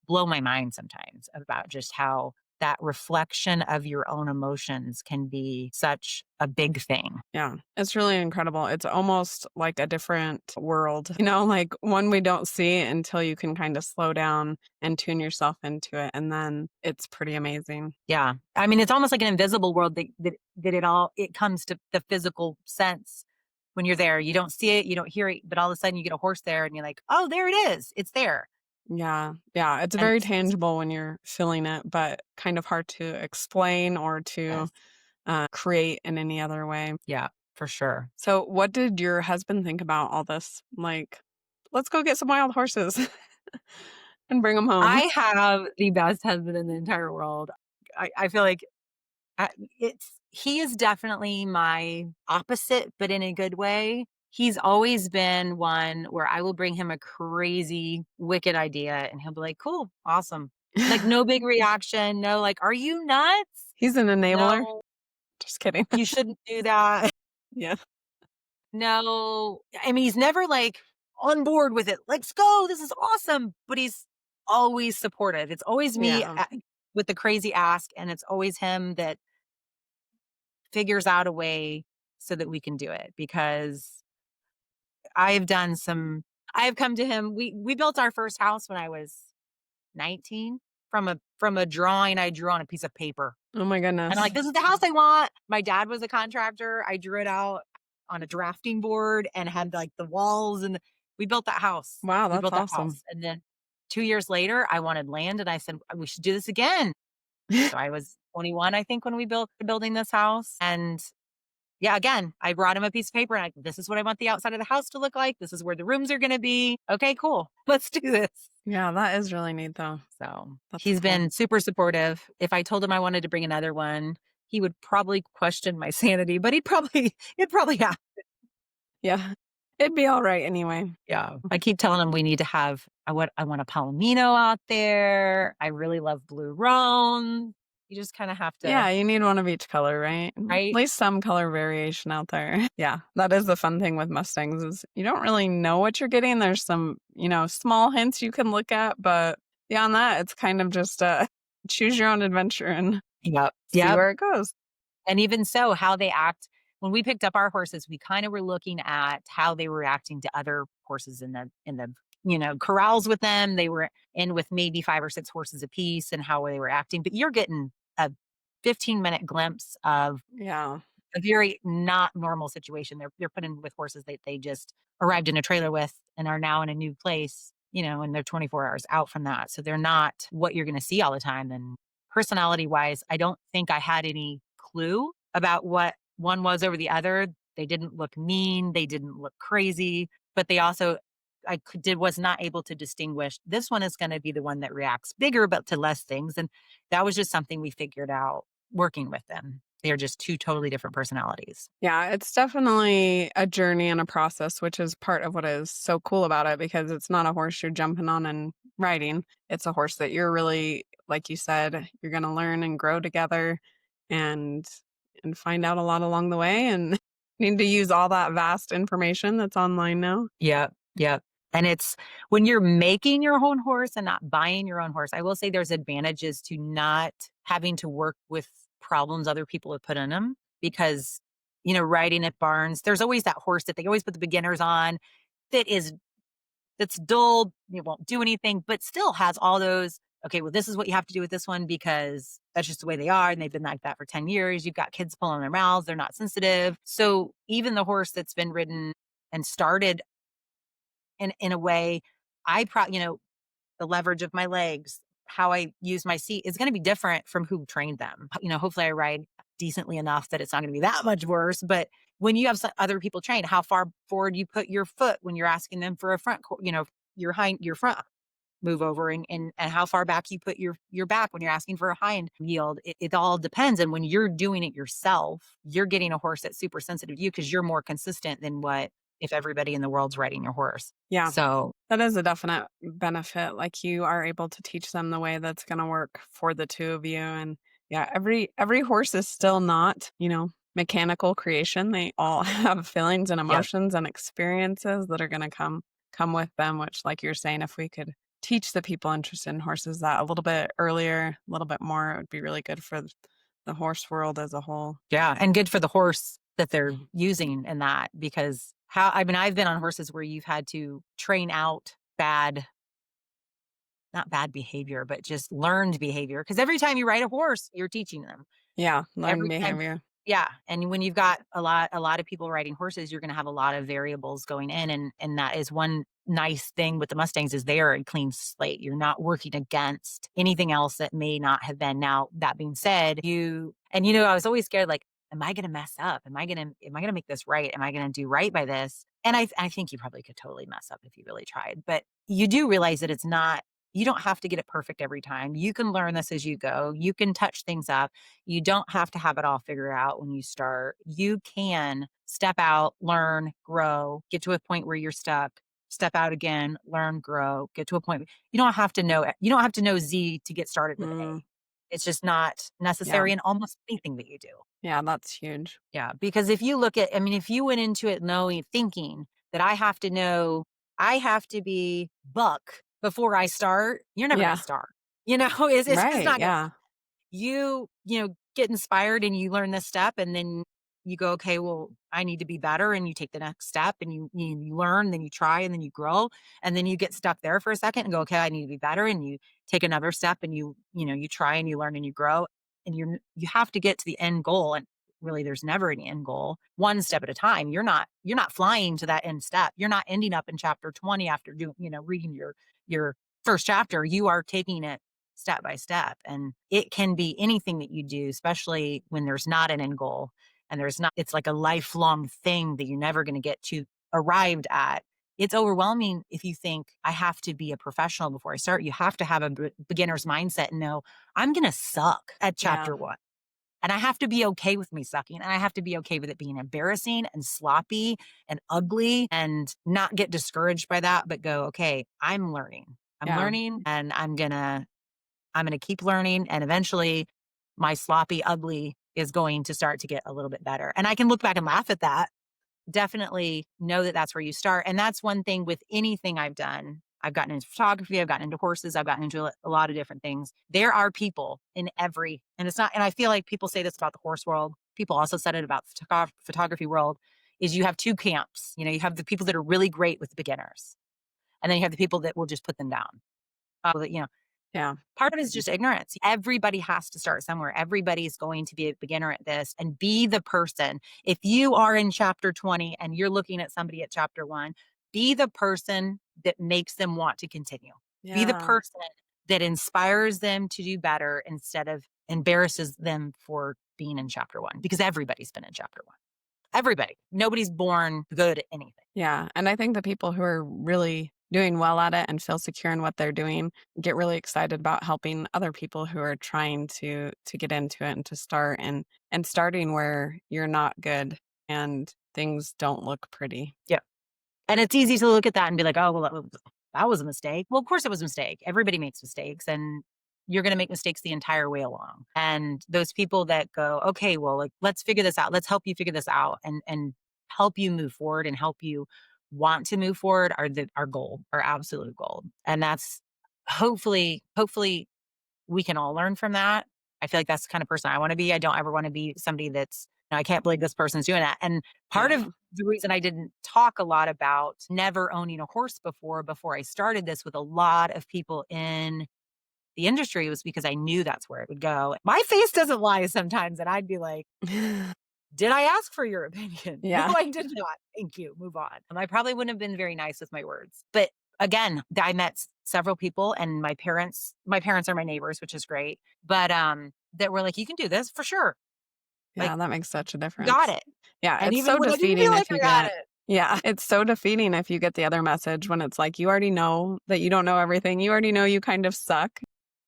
blow my mind sometimes about just how that reflection of your own emotions can be such a big thing. Yeah, it's really incredible. It's almost like a different world, like one we don't see until you can kind of slow down and tune yourself into it. And then it's pretty amazing. Yeah. I mean, it's almost like an invisible world it comes to the physical sense when you're there. You don't see it, you don't hear it, but all of a sudden you get a horse there and you're like, oh, there it is. It's there. Yeah. Yeah. It's And very it's tangible when you're feeling it, but kind of hard to explain or to yes. create in any other way. Yeah, for sure. So, what did your husband think about all this? Like, let's go get some wild horses and bring them home. I have the best husband in the entire world. I feel like I he is definitely my opposite, but in a good way. He's always been one where I will bring him a crazy, wicked idea and he'll be like, "Cool, awesome." Like, no big reaction, no like, "Are you nuts?" He's an enabler. "No, Just kidding. you shouldn't do that." Yeah. No. I mean, he's never like on board with it. "Let's go. This is awesome." But he's always supportive. It's always me Yeah. with the crazy ask, and it's always him that figures out a way so that we can do it because I've done some I've come to him. We built our first house when I was 19 from a drawing I drew on a piece of paper. Oh my And I'm goodness. like, this is the house I want. My dad was a contractor. I drew it out on a drafting board and had like the walls and we built that house. Wow, We that's built that awesome. house. And then 2 years later, I wanted land and I said, we should do this again. So I was 21, I think, when we built building this house. And yeah, again, I brought him a piece of paper and this is what I want the outside of the house to look like. This is where the rooms are going to be. Okay, cool. Let's do this. Yeah, that is really neat though. So That's he's cool. been super supportive. If I told him I wanted to bring another one, he would probably question my sanity, but it'd probably happen. Yeah. It'd be all right anyway. Yeah. I keep telling him we need to have, I want a Palomino out there. I really love blue roan. You just kind of have to, Yeah, you need one of each color, right? At right? least some color variation out there. Yeah, that is the fun thing with Mustangs is you don't really know what you're getting. There's some, small hints you can look at, but beyond that, it's kind of just choose your own adventure and Yep. see Yep. where it goes. And even so, how they act when we picked up our horses, we kind of were looking at how they were reacting to other horses in the corrals with them. They were in with maybe 5 or 6 horses apiece and how they were acting. But you're getting a 15-minute glimpse of Yeah. a very not normal situation. They're put in with horses that they just arrived in a trailer with and are now in a new place, and they're 24 hours out from that. So they're not what you're going to see all the time. And personality wise, I don't think I had any clue about what one was over the other. They didn't look mean, they didn't look crazy, but they also was not able to distinguish this one is going to be the one that reacts bigger but to less things. And that was just something we figured out working with them. They're just 2 totally different personalities. Yeah, it's definitely a journey and a process, which is part of what is so cool about it because it's not a horse you're jumping on and riding. It's a horse that you're really, like you said, you're going to learn and grow together and find out a lot along the way and need to use all that vast information that's online now. Yep, yep. And it's when you're making your own horse and not buying your own horse, I will say there's advantages to not having to work with problems other people have put in them because, riding at barns, there's always that horse that they always put the beginners on that is that's dull, it won't do anything, but still has all those, okay, well, this is what you have to do with this one because that's just the way they are. And they've been like that for 10 years. You've got kids pulling their mouths. They're not sensitive. So even the horse that's been ridden and started in a way, the leverage of my legs, how I use my seat is going to be different from who trained them. Hopefully I ride decently enough that it's not going to be that much worse. But when you have other people trained, how far forward you put your foot when you're asking them for a your front move over and how far back you put your back when you're asking for a hind yield. It all depends. And when you're doing it yourself, you're getting a horse that's super sensitive to you because you're more consistent than what if everybody in the world's riding your horse. Yeah. So That is a definite benefit, like, you are able to teach them the way that's gonna work for the 2 of you, and, yeah, every horse is still not, mechanical creation. They all have feelings and Yep. emotions and experiences that are gonna come with them, which, like you're saying, if we could teach the people interested in horses that a little bit earlier, a little bit more, it would be really good for the horse world as a whole. Yeah, and good for the horse that they're using in that because I've been on horses where you've had to train out bad not bad behavior, but just learned behavior. Because every time you ride a horse, you're teaching them. Yeah, learned Every time. behavior. Yeah, and when you've got a lot of people riding horses, you're gonna have a lot of variables going in, and that is one nice thing with the Mustangs is they are a clean slate. You're not working against anything else that may not have been. Now, that being said, I was always scared, like, am I gonna mess up? Am I gonna make this right? Am I gonna do right by this? And I think you probably could totally mess up if you really tried. But you do realize that you don't have to get it perfect every time. You can learn this as you go. You can touch things up. You don't have to have it all figured out when you start. You can step out, learn, grow, get to a point where you're stuck, step out again, learn, grow, get to a point. You don't have to know Z to get started with Mm, A. It's just not yeah. necessary in almost anything that you do. Yeah, that's huge. Yeah, because if you went into it thinking that I have to be buck before I start, you're never gonna Yeah. start. It's just Right, not gonna yeah. get inspired and you learn this step and then you go, okay, well, I need to be better. And you take the next step and you learn, then you try and then you grow. And then you get stuck there for a second and go, okay, I need to be better. And you take another step and you try and you learn and you grow. And you have to get to the end goal. And really there's never any end goal. One step at a time. You're not flying to that end step. You're not ending up in chapter 20 after reading your first chapter. You are taking it step by step. And it can be anything that you do, especially when there's not an end goal and it's like a lifelong thing that you're never going to get to arrived at. It's overwhelming if you think I have to be a professional before I start. You have to have a beginner's mindset and know I'm going to suck at Yeah. chapter one. And I have to be okay with me sucking. And I have to be okay with it being embarrassing and sloppy and ugly and not get discouraged by that, but go, okay, I'm learning. I'm Yeah. learning and I'm gonna keep learning, and eventually, my sloppy, ugly is going to start to get a little bit better, and I can look back and laugh at that. Definitely know that that's where you start, and that's one thing with anything I've done. I've gotten into photography, I've gotten into horses, I've gotten into a lot of different things. There are people in every and it's not and I feel like people say this about the horse world. People also said it about the photography world, is you have 2 camps. You have the people that are really great with the beginners, and then you have the people that will just put them down. That, Yeah. part of it is just ignorance. Everybody has to start somewhere. Everybody's going to be a beginner at this and be the person. If you are in chapter 20 and you're looking at somebody at chapter 1, be the person that makes them want to continue. Be the Yeah. person that inspires them to do better instead of embarrasses them for being in chapter 1 because everybody's been in chapter 1. Everybody. Nobody's born good at anything. Yeah, and I think the people who are really doing well at it and feel secure in what they're doing get really excited about helping other people who are trying to get into it and to start and starting where you're not good and things don't look pretty. Yeah. And it's easy to look at that and be like, "Oh, well, that was a mistake." Well, of course it was a mistake. Everybody makes mistakes, and you're gonna make mistakes the entire way along. And those people that go, "Okay, well, like, let's figure this out. Let's help you figure this out and help you move forward and help you want to move forward," our goal, our absolute goal. And that's hopefully we can all learn from that. I feel like that's the kind of person I wanna be. I don't ever wanna be somebody that's, "No, I can't believe this person's doing that." And part of Yeah. the reason I didn't talk a lot about never owning a horse before I started this with a lot of people in the industry was because I knew that's where it would go. My face doesn't lie sometimes, and I'd be like, did I ask for your opinion? No, Yeah. I did not. Thank you. Move on. I probably wouldn't have been very nice with my words. But again, I met several people and my parents are my neighbors, which is great. But that were like, you can do this for sure. Like, Yeah, that makes such a you got difference. it. Yeah, And it's even so when I didn't feel defeating like if I you got get it. yeah, it's so defeating if you get the other message when it's like you already know that you don't know everything. You already know you kind of suck.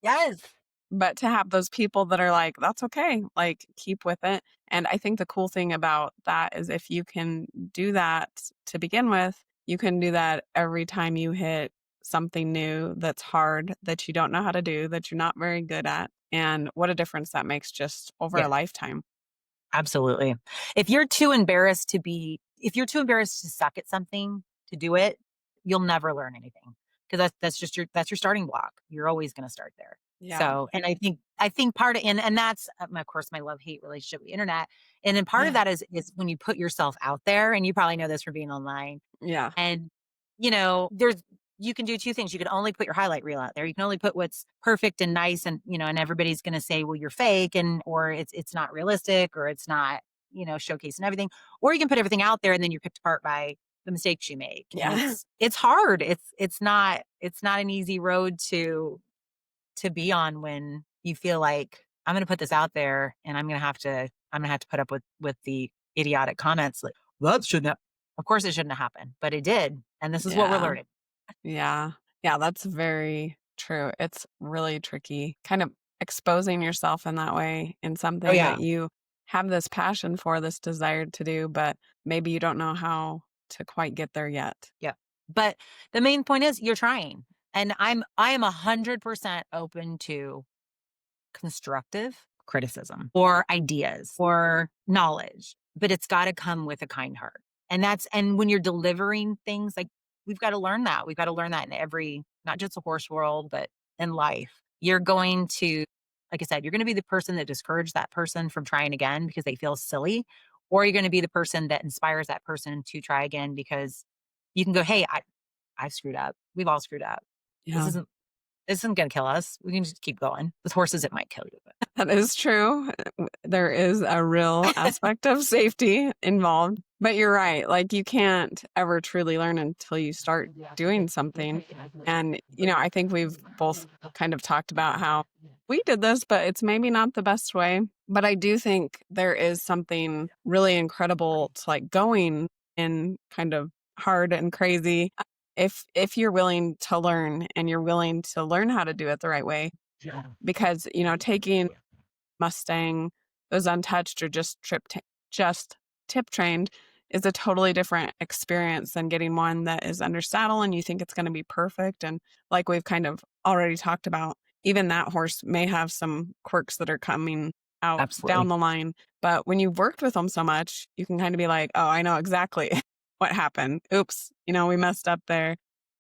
Yes. But to have those people that are like, "That's okay, like, keep with it." And I think the cool thing about that is if you can do that to begin with, You can do that every time you hit something new that's hard, that you don't know how to do, that you're not very good at. And what a difference that makes just over a Yeah, lifetime. absolutely. If you're too embarrassed to suck at something, to do it, you'll never learn anything because that's your starting block. You're always going to start there. Yeah. So, and I think part of and that's of course my love hate relationship with the internet, and then part of Yeah. that is when you put yourself out there, and you probably know this from being online. Yeah. And, there's you can do 2 things. You can only put your highlight reel out there. You can only put what's perfect and nice and, and everybody's gonna say, "Well, you're fake," and or it's not realistic or it's not, showcasing everything. Or you can put everything out there and then you're picked apart by the mistakes you make. And Yeah. it's hard. It's not an easy road to be on when you feel like, "I'm gonna put this out there and I'm gonna have to put up with the idiotic comments," like, "That shouldn't have." Of course, it shouldn't have happened, but it did, and this is what we're Yeah. learning. Yeah. Yeah, that's very true. It's really tricky kind of exposing yourself in that way in Oh, something that yeah. you have this passion for, this desire to do, but maybe you don't know how to quite get there yet. Yeah. But the main point is you're trying, and I am 100% open to constructive criticism or ideas or knowledge, but it's got to come with a kind heart. And when you're delivering things, like, we've got to learn that. We've got to learn that in every, not just the horse world, but in life. You're going to, like I said, you're going to be the person that discourages that person from trying again because they feel silly, or you're going to be the person that inspires that person to try again because you can go, "Hey, I screwed up. We've all screwed up. This Yeah. isn't this isn't gonna kill us. We can just keep going. With horses, it might kill you, but." That is true. There is a real aspect of safety involved, but you're right. Like you can't ever truly learn until you start doing something. And, I think we've both kind of talked about how we did this, but it's maybe not the best way. But I do think there is something really incredible to like going in kind of hard and crazy. If you're willing to learn and you're willing to learn how to do it the right way, because taking Mustang, those untouched or just tip trained is a totally different experience than getting one that is under saddle and you think it's going to be perfect. And like we've kind of already talked about, even that horse may have some quirks that are coming out down Absolutely. the line. But when you've worked with them so much, you can kind of be like, oh, I know exactly what happened. Oops, we messed up there.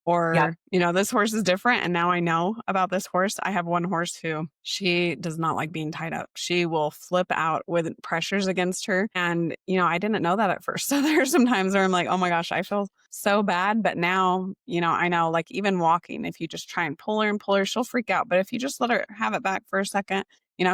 Yep. Or, this horse is different. And now I know about this horse. I have one horse who she does not like being tied up. She will flip out with pressures against her. And, I didn't know that at first. So there are some times where I'm like, oh my gosh, I feel so bad. But now, I know like even walking, if you just try and pull her, she'll freak out. But if you just let her have it back for a second,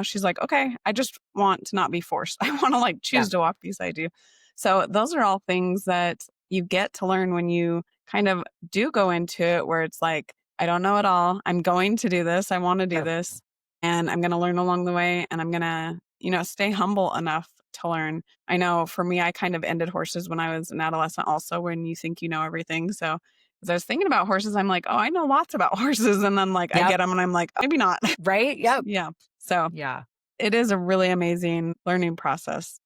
she's like, okay, I just want to not be forced. I want to like Yeah. choose to walk beside you. So those are all things that you get to learn when you kind of do go into it where it's like, I don't know it all. I'm going to do this. I want to do Sure. this. And I'm going to learn along the way. And I'm going to, stay humble enough to learn. I know for me, I kind of ended horses when I was an adolescent also, when you think you know everything. So as I was thinking about horses, I'm like, oh, I know lots about horses. And then like I Yep. get them and I'm like, maybe not. Right? Yep. Yeah. So Yeah. it is a really amazing learning process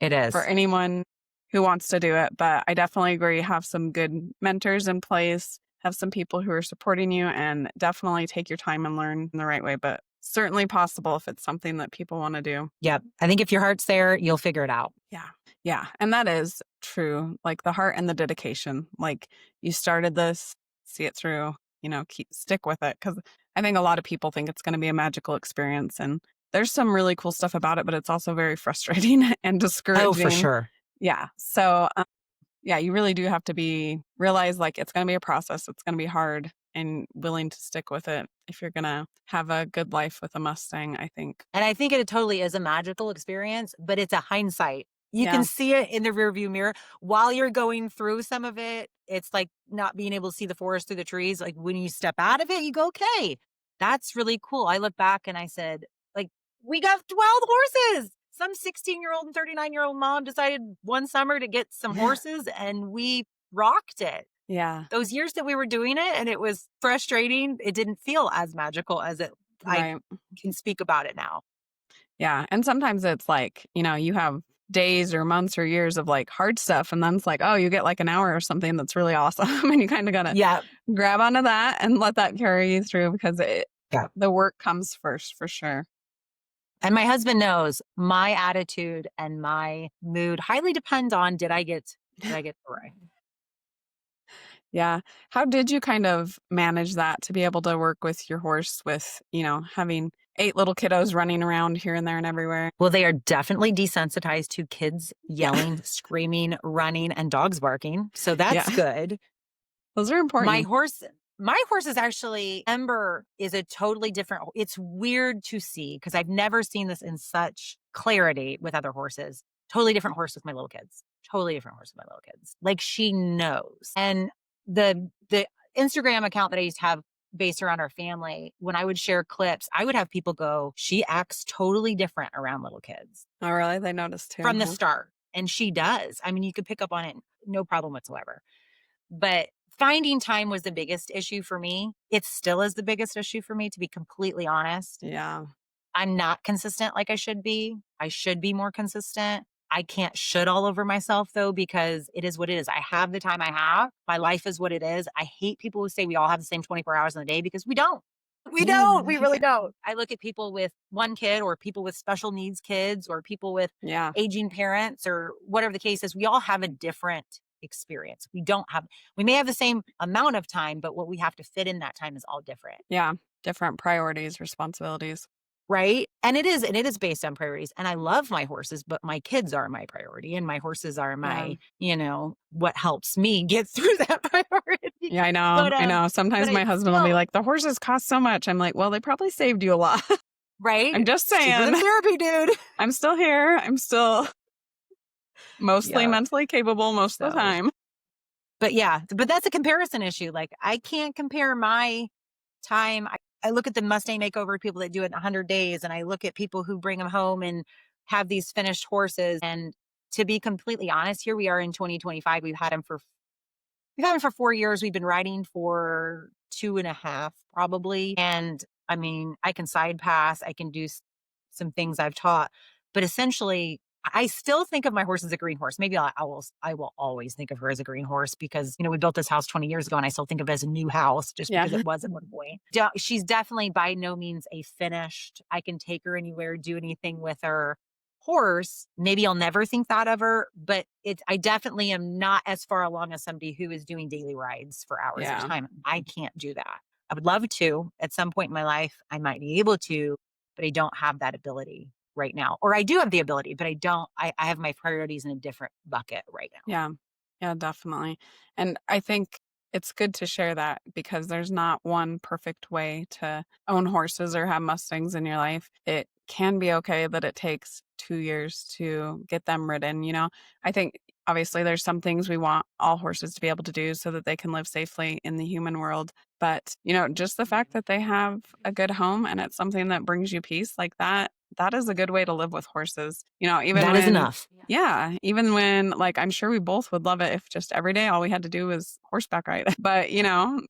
It for is. anyone who wants to do it. But I definitely agree, have some good mentors in place, have some people who are supporting you, and definitely take your time and learn in the right way. But certainly possible if it's something that people want to do. Yep. I think if your heart's there, you'll figure it out. Yeah. Yeah. And that is true. Like the heart and the dedication. Like you started this, see it through, stick with it. Cause I think a lot of people think it's going to be a magical experience. And there's some really cool stuff about it, but it's also very frustrating and Oh, for discouraging. sure. Yeah. So, yeah, you really do have to realize like it's going to be a process. It's going to be hard and willing to stick with it if you're going to have a good life with a Mustang, I think. And I think it totally is a magical experience, but it's a hindsight. You can Yeah. see it in the rearview mirror while you're going through some of it. It's like not being able to see the forest through the trees. Like when you step out of it, you go, okay, that's really cool. I look back and I said, like, we got 12 horses. Some 16-year-old and 39-year-old mom decided one summer to get some horses and we rocked it. Yeah. Those years that we were doing it and it was frustrating, it didn't feel as magical as I Right. can speak about it now. Yeah. And sometimes it's like, you have days or months or years of like hard stuff. And then it's like, oh, you get like an hour or something that's really awesome. And you kind of got to Yeah. grab onto that and let that carry you through because Yeah. the work comes first for sure. And my husband knows my attitude and my mood highly depends on did I get the ride? Yeah. How did you kind of manage that to be able to work with your horse with, having 8 little kiddos running around here and there and everywhere? Well, they are definitely desensitized to kids Yeah. yelling, screaming, running, and dogs barking. So Yeah. that's good. Those are important. My horse is actually, Ember is a totally different, it's weird to see because I've never seen this in such clarity with other horses. Totally different horse with my little kids. Totally different horse with my little kids. Like she knows. And the Instagram account that I used to have based around our family, when I would share clips, I would have people go, she acts totally different around little kids Oh, really? They noticed too. from the start. And she does. I mean, you could pick up on it, no problem whatsoever. But finding time was the biggest issue for me. It still is the biggest issue for me, to be completely honest. Yeah. I'm not consistent like I should be. I should be more consistent. I can't should all over myself though, because it is what it is. I have the time I have. My life is what it is. I hate people who say we all have the same 24 hours in the day because we don't. We don't. We really don't. I look at people with one kid or people with special needs kids or people with Yeah. aging parents or whatever the case is. We all have a different experience. We may have the same amount of time, but what we have to fit in that time is all different. Yeah. Different priorities, responsibilities. Right. And it is based on priorities. And I love my horses, but my kids are my priority and my horses are my, what helps me get through that priority. Yeah, I know. I know. Sometimes my husband will be like, the horses cost so much. I'm like, well, they probably saved you a lot. Right. I'm just It's cheaper saying. than therapy, dude. I'm still here. I'm still mostly mentally capable most of the time. But that's a comparison issue. Like I can't compare my time. I look at the Mustang makeover people that do it in 100 days, and I look at people who bring them home and have these finished horses. And to be completely honest, here we are in 2025. We've had them for 4 years. We've been riding for 2.5 probably. And I mean, I can side pass. I can do some things I've taught, but essentially I still think of my horse as a green horse. Maybe I will always think of her as a green horse because, we built this house 20 years ago and I still think of it as a new house just because it was at one point. She's definitely by no means a finished, I can take her anywhere, do anything with her horse. Maybe I'll never think that of her, but I definitely am not as far along as somebody who is doing daily rides for hours at a time. I can't do that. I would love to at some point in my life. I might be able to, but I don't have that ability right now. Or I do have the ability, but I have my priorities in a different bucket right now. Yeah. Yeah, definitely. And I think it's good to share that because there's not one perfect way to own horses or have Mustangs in your life. It can be okay that it takes 2 years to get them ridden. I think obviously there's some things we want all horses to be able to do so that they can live safely in the human world. But, just the fact that they have a good home and it's something that brings you peace like that is a good way to live with horses. Even that is enough. Yeah. Even when, I'm sure we both would love it if just every day all we had to do was horseback ride. But,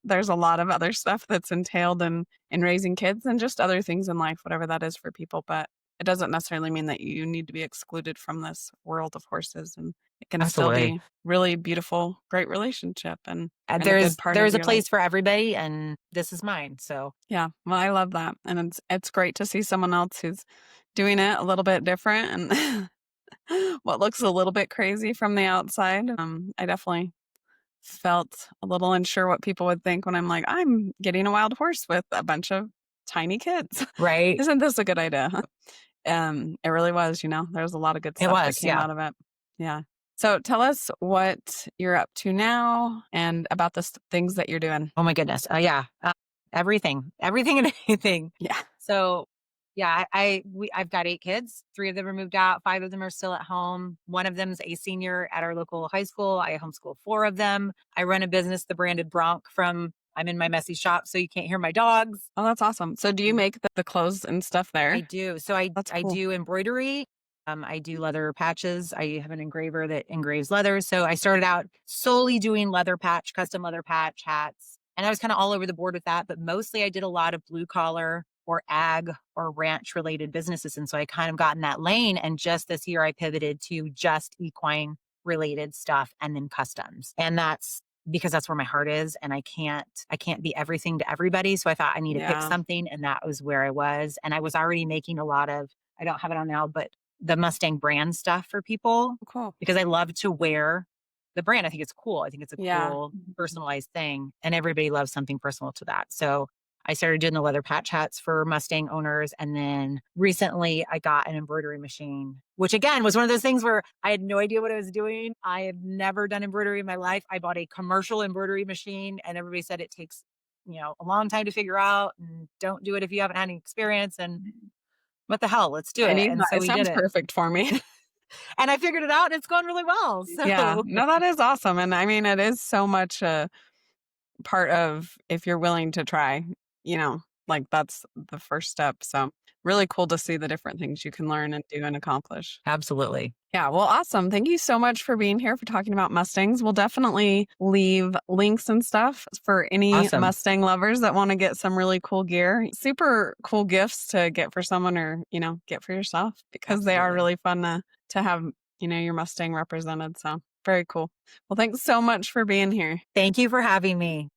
there's a lot of other stuff that's entailed in raising kids and just other things in life, whatever that is for people. But it doesn't necessarily mean that you need to be excluded from this world of horses. And it can still be really beautiful, great relationship. And there's a place for everybody. And this is mine. So yeah, well, I love that. And it's great to see someone else who's doing it a little bit different and what looks a little bit crazy from the outside. I definitely felt a little unsure what people would think when I'm like, I'm getting a wild horse with a bunch of tiny kids. Right. Isn't this a good idea? It really was, there's a lot of good stuff that came out of it. Yeah. So tell us what you're up to now and about the things that you're doing. Oh my goodness. Everything and anything. Yeah. So yeah, I've got 8 kids. 3 of them are moved out. 5 of them are still at home. One of them's a senior at our local high school. I homeschool 4 of them. I run a business, the branded Bronc I'm in my messy shop, so you can't hear my dogs. Oh, that's awesome. So do you make the clothes and stuff there? I do. So I do embroidery. I do leather patches. I have an engraver that engraves leather. So I started out solely doing custom leather patch hats. And I was kind of all over the board with that. But mostly I did a lot of blue collar or ag or ranch related businesses. And so I kind of got in that lane. And just this year, I pivoted to just equine related stuff and then customs. And that's because that's where my heart is. And I can't be everything to everybody. So I thought I need to pick Yeah. something. And that was where I was. And I was already making a lot of, I don't have it on now, but the Mustang brand stuff for people Cool. because I love to wear the brand. I think it's cool. I think it's a Yeah. cool personalized thing. And everybody loves something personal to that. So I started doing the leather patch hats for Mustang owners. And then recently I got an embroidery machine, which again was one of those things where I had no idea what I was doing. I have never done embroidery in my life. I bought a commercial embroidery machine and everybody said it takes, a long time to figure out and don't do it if you haven't had any experience. And what the hell, let's do I it. need And that. so It we did sounds it. perfect for me. And I figured it out and it's going really well. Yeah. So No, that is awesome. And I mean, it is so much a part of if you're willing to try, like that's the first step. So really cool to see the different things you can learn and do and accomplish. absolutely. Yeah, well, awesome. Thank you so much for being here, for talking about Mustangs. We'll definitely leave links and stuff for any Awesome. Mustang lovers that want to get some really cool gear. Super cool gifts to get for someone or, get for yourself because they are Absolutely. really fun to have, your Mustang represented. So very cool. Well, thanks so much for being here. Thank you for having me.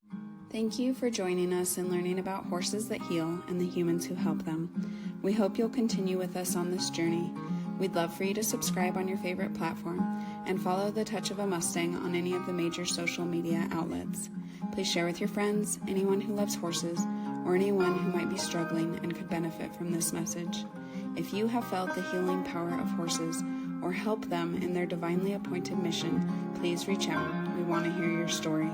Thank you for joining us and learning about horses that heal and the humans who help them. We hope you'll continue with us on this journey. We'd love for you to subscribe on your favorite platform and follow The Touch of a Mustang on any of the major social media outlets. Please share with your friends, anyone who loves horses, or anyone who might be struggling and could benefit from this message. If you have felt the healing power of horses or help them in their divinely appointed mission, please reach out. We want to hear your story.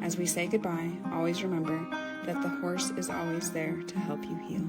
As we say goodbye, always remember that the horse is always there to help you heal.